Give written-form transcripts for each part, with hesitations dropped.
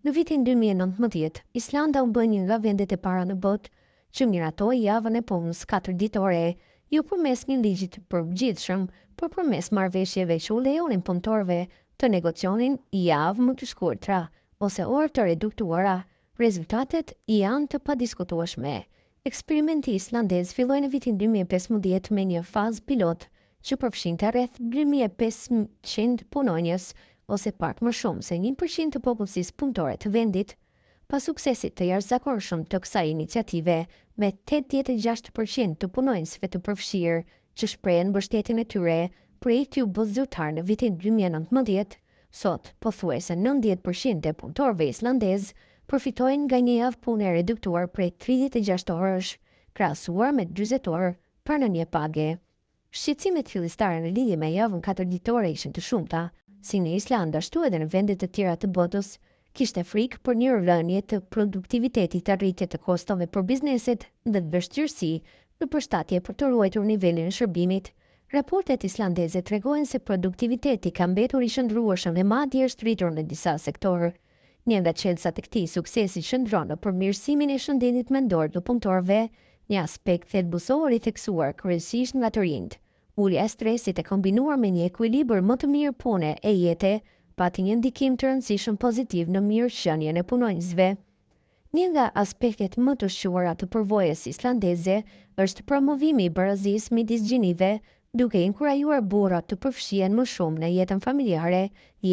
Në vitin 2019, Islanda u bë një nga vendet e para në botë që miratoi javën e punës 4 ditore, jo përmes një ligji të përgjithshëm, por përmes marrëveshjeve që u lejonin punëtorëve të negocionin javë më të shkurtra ose orë të reduktuara. Rezultatet janë të padiskutueshme. Eksperimenti islandez filloi në vitin 2015 me një fazë pilot që përfshinte rreth 2500 punonjës ose pak më shumë se 1% të popullsisë punëtore të vendit. Pas suksesit të jashtëzakonshëm të kësaj iniciative, me 86% të punonjësve të përfshirë që shprehen mbështetjen e tyre, projekti u bë zyrtar në vitin 2019. Sot, pothuajse 90% e punëtorëve islandezë përfitojnë nga një javë pune reduktuar prej 36 orësh, krahasuar me 40 orë për në një page. Shqetësimet fillestare në lidhje me javën 4 ditore ishin të shumta, si në Islandë ashtu edhe në vendet të tjera të botës. Kishte frikë për një rënje të produktivitetit, arritje të kostove për bizneset dhe vështirësi në përshtatje për të ruajtur nivelin e shërbimit. Raportet islandeze tregojnë se produktiviteti ka mbetur i shndrueshëm dhe madje është rritur në disa sektorë. Një nga çelësat e këtij suksesi shndron në përmirësimin e shëndetit mendor të punëtorëve, një aspekt thelbësor i theksuar kryesisht nga të rinjt. Ulja e stresit e kombinuar me një ekuilibër më të mirë pune e jete pati një ndikim të rëndësishëm pozitiv në mirëqenien e punonjësve. Një nga aspektet më të shquara të përvojës islandeze është promovimi i barazisë midis gjinive, duke inkurajuar burrat të përfshihen më shumë në jetën familjare.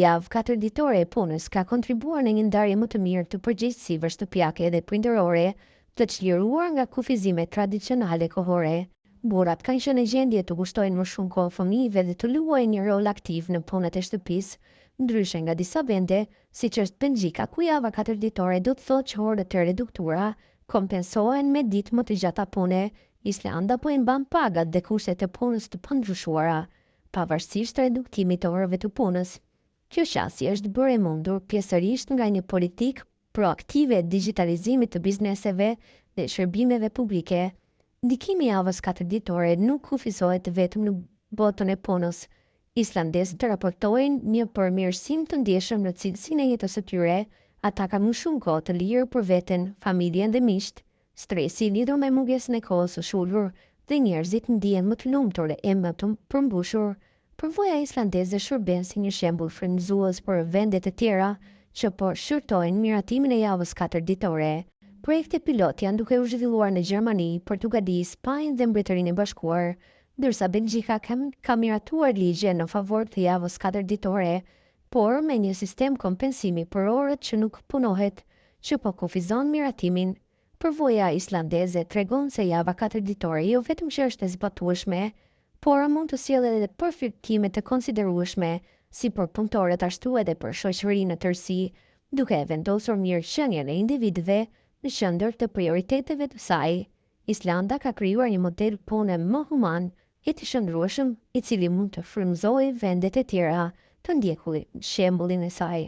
Javë 4 ditore e punës ka kontribuar në një ndarje më të mirë të përgjegjësive shtëpiake dhe prindërore, të çliruar nga kufizimet tradicionale kohore. Burrat kanë qenë në gjendje të kushtojnë më shumë kohë fëmijëve dhe të luajnë një rol aktiv në punët e shtëpisë, ndryshe nga disa vende, siç është Belgjika, ku java 4 ditore do të thotë që orët e reduktuara kompensohen me ditë më të gjata pune. Islanda po i mban pagat dhe kushtet e punës të pandryshuara, pavarësisht reduktimit të orëve të punës. Kjo qasje është bërë e mundur pjesërisht nga një politikë proaktive e digitalizimit të bizneseve dhe shërbimeve publike. Ndikimi i javës 4 ditore nuk kufizohet vetëm në botën e punës. Islandezët raportojnë një përmirësim të ndjeshëm në cilësinë e jetës së tyre. Ata kanë më shumë kohë të lirë për veten, familjen dhe miqt. Stresi i lidhur me mungesën e kohës së shulur dhe njerëzit ndihen më të lumtur e më të përmbushur. Përvoja islandeze shërben si një shembull frymëzues për vendet e tjera që po shqyrtojnë miratimin e javës 4 ditore. Projekte pilot janë duke u zhvilluar në Gjermani, Portugali, Spanjë dhe Mbretërinë e Bashkuar, ndërsa Belgjika ka miratuar ligje në favor të javës 4 ditore, por me një sistem kompensimi për orët që nuk punohet, që po kufizon miratimin. Përvoja islandeze tregon se java 4 ditore jo vetëm që është e zbatueshme, por mund të sjellë edhe përfitime të konsiderueshme, si për punëtorët ashtu edhe për shoqërinë në tërësi, duke vendosur mirëqenien e individëve në qendër të prioriteteve të saj. Islanda ka krijuar një model pune më human, i të shndrueshëm, i cili mund të frymëzojë vendet e tjera të ndjekur shembullin e saj.